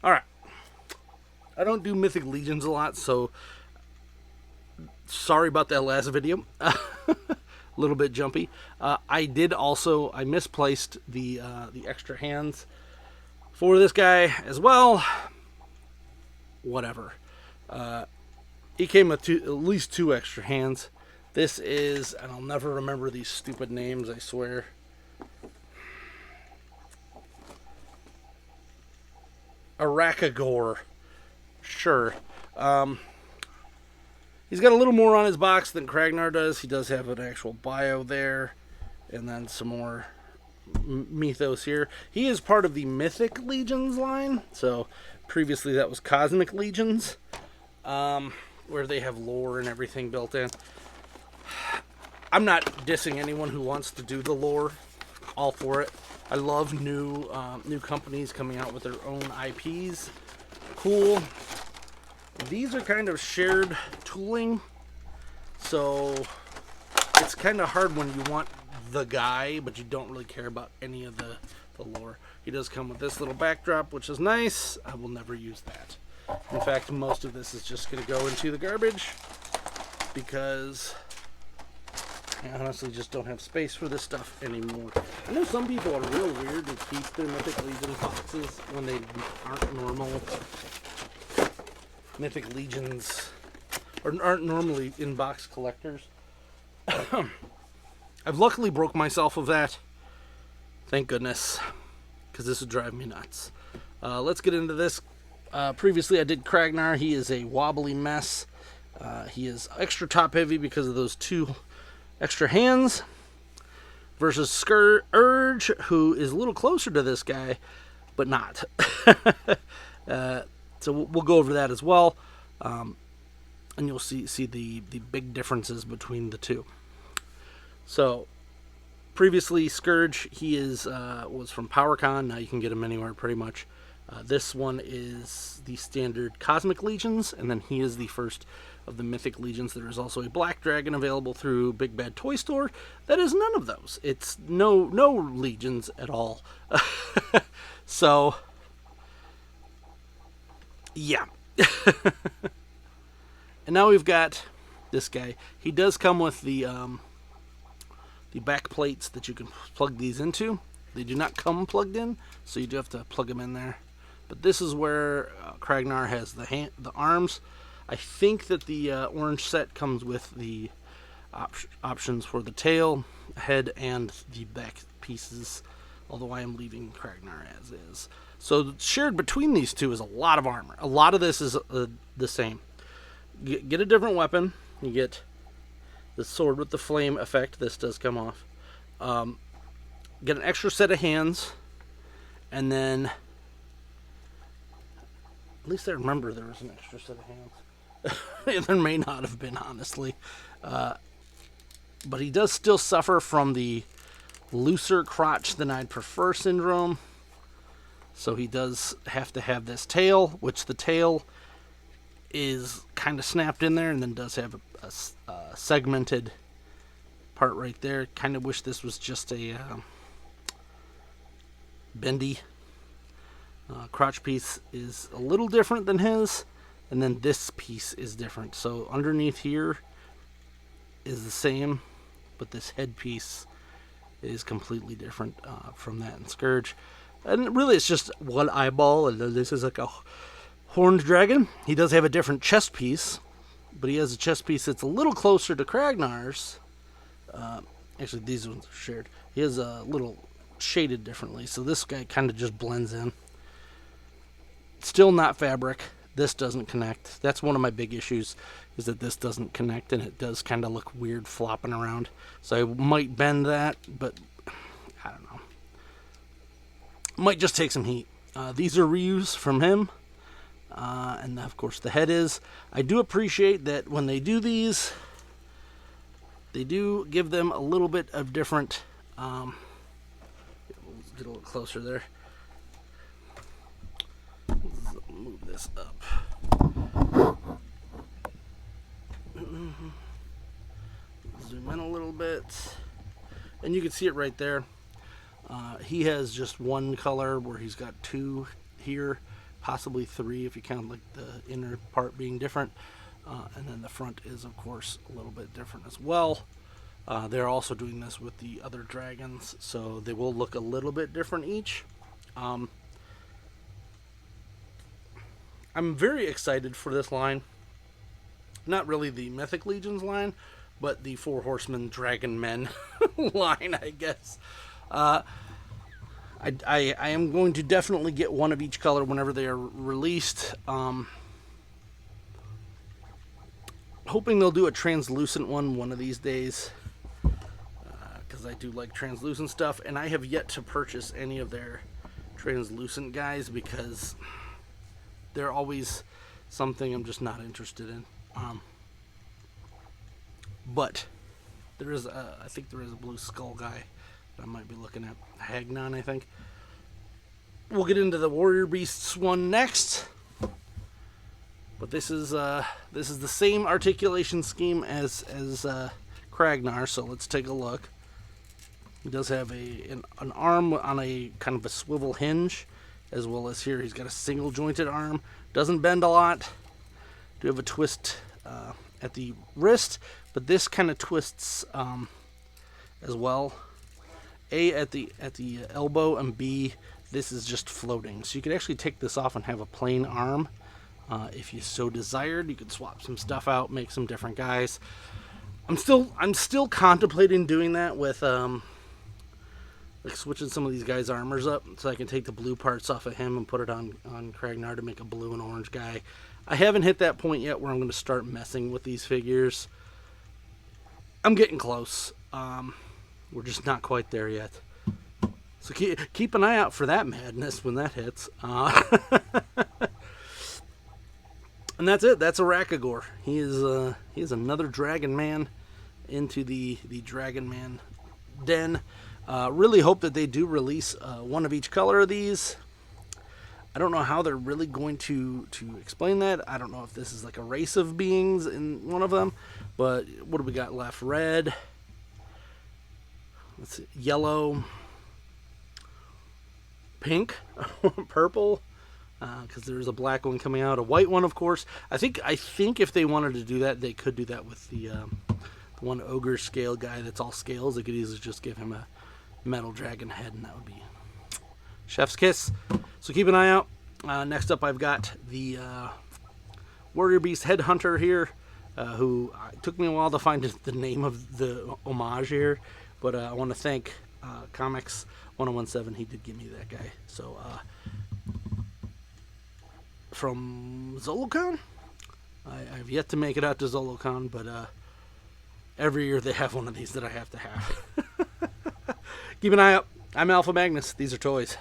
Alright. I don't do Mythic Legions a lot, so sorry about that last video. A little bit jumpy. I misplaced the extra hands for this guy as well. Whatever. He came with at least 2 extra hands. This is, and I'll never remember these stupid names, I swear. Arakagor. Sure. He's got a little more on his box than Kragnar does. He does have an actual bio there. And then some more mythos here. He is part of the Mythic Legions line. So previously that was Cosmic Legions. Where they have lore and everything built in. I'm not dissing anyone who wants to do the lore. All for it. I love new companies coming out with their own IPs. Cool. These are kind of shared tooling, so it's kind of hard when you want the guy, but you don't really care about any of the lore. He does come with this little backdrop, which is nice. I will never use that. In fact, most of this is just going to go into the garbage because I honestly just don't have space for this stuff anymore. I know some people are real weird and keep their Mythic Legion boxes when they aren't normal. Mythic Legions or aren't normally in-box collectors. I've luckily broke myself of that. Thank goodness. Because this would drive me nuts. Let's get into this. Previously I did Kragnar. He is a wobbly mess. He is extra top heavy because of those 2 extra hands. Versus Scourge, who is a little closer to this guy, but not. So we'll go over that as well, and you'll see the big differences between the 2. So previously Scourge, he was from PowerCon. Now you can get him anywhere pretty much. This one is the standard Cosmic Legions, and then he is the first of the Mythic Legions. There is also a Black Dragon available through Big Bad Toy Store. That is none of those. It's no Legions at all. So yeah. And now we've got this guy. He does come with the back plates that you can plug these into. They do not come plugged in, so you do have to plug them in there. But this is where Kragnar has the arms. I think that the orange set comes with the options for the tail, head, and the back pieces, although I am leaving Kragnar as is. So shared between these 2 is a lot of armor. A lot of this is the same. Get a different weapon. You get the sword with the flame effect. This does come off. Get an extra set of hands. And then, at least I remember there was an extra set of hands. There may not have been, honestly. But he does still suffer from the looser crotch than I'd prefer syndrome. So he does have to have this tail, which the tail is kind of snapped in there and then does have a segmented part right there. Kind of wish this was just a bendy. Crotch piece is a little different than his, and then this piece is different. So underneath here is the same, but this head piece is completely different from that in Scourge. And really it's just one eyeball, and then this is like a horned dragon. He does have a different chest piece, but he has a chest piece that's a little closer to Kragnar's. Actually, these ones are shared. He has a little shaded differently, so this guy kind of just blends in. Still not fabric. This doesn't connect. That's one of my big issues, is that this doesn't connect, and it does kind of look weird flopping around. So I might bend that, but I don't know. Might just take some heat. These are reuse from him. And of course the head is. I do appreciate that when they do these, they do give them a little bit of different. We'll get a little closer there. Let's move this up. Zoom in a little bit. And you can see it right there. He has just one color where he's got 2 here. possibly 3 if you count like the inner part being different. And then the front is, of course, a little bit different as well. They're also doing this with the other dragons, so they will look a little bit different each. I'm very excited for this line. Not really the Mythic Legions line, but the Four Horsemen Dragon Men line, I guess. I am going to definitely get one of each color whenever they are released. Hoping they'll do a translucent one of these days, because I do like translucent stuff, and I have yet to purchase any of their translucent guys because they're always something I'm just not interested in. But there is I think there is a blue skull guy that I might be looking at. Hagnon, I think. We'll get into the Warrior Beasts one next. But this is the same articulation scheme as Kragnar, so let's take a look. He does have an arm on a kind of a swivel hinge, as well as here he's got a single jointed arm. Doesn't bend a lot. Do have a twist at the wrist, but this kind of twists as well. A at the elbow, and B, this is just floating. So you could actually take this off and have a plain arm. If you so desired, you could swap some stuff out, make some different guys. I'm still contemplating doing that with like switching some of these guys' armors up, so I can take the blue parts off of him and put it on Kragnar to make a blue and orange guy. I haven't hit that point yet where I'm going to start messing with these figures. I'm getting close. We're just not quite there yet. So keep an eye out for that madness when that hits. And that's it. That's Arakagor. He is another Dragon Man into the Dragon Man den. Really hope that they do release one of each color of these. I don't know how they're really going to explain that. I don't know if this is like a race of beings in one of them. But what do we got left? Red. Let's see. Yellow. Pink. Purple. Because there's a black one coming out. A white one, of course. I think if they wanted to do that, they could do that with the one ogre scale guy that's all scales. They could easily just give him a metal dragon head, and that would be chef's kiss. So keep an eye out. Next up, I've got the Warrior Beast Headhunter here, who took me a while to find the name of the homage here, but I want to thank Comics 1017. He did give me that guy. So from Zolocon, I've yet to make it out to Zolocon, but every year they have one of these that I have to have. Keep an eye out. I'm Alpha Magnus. These are toys.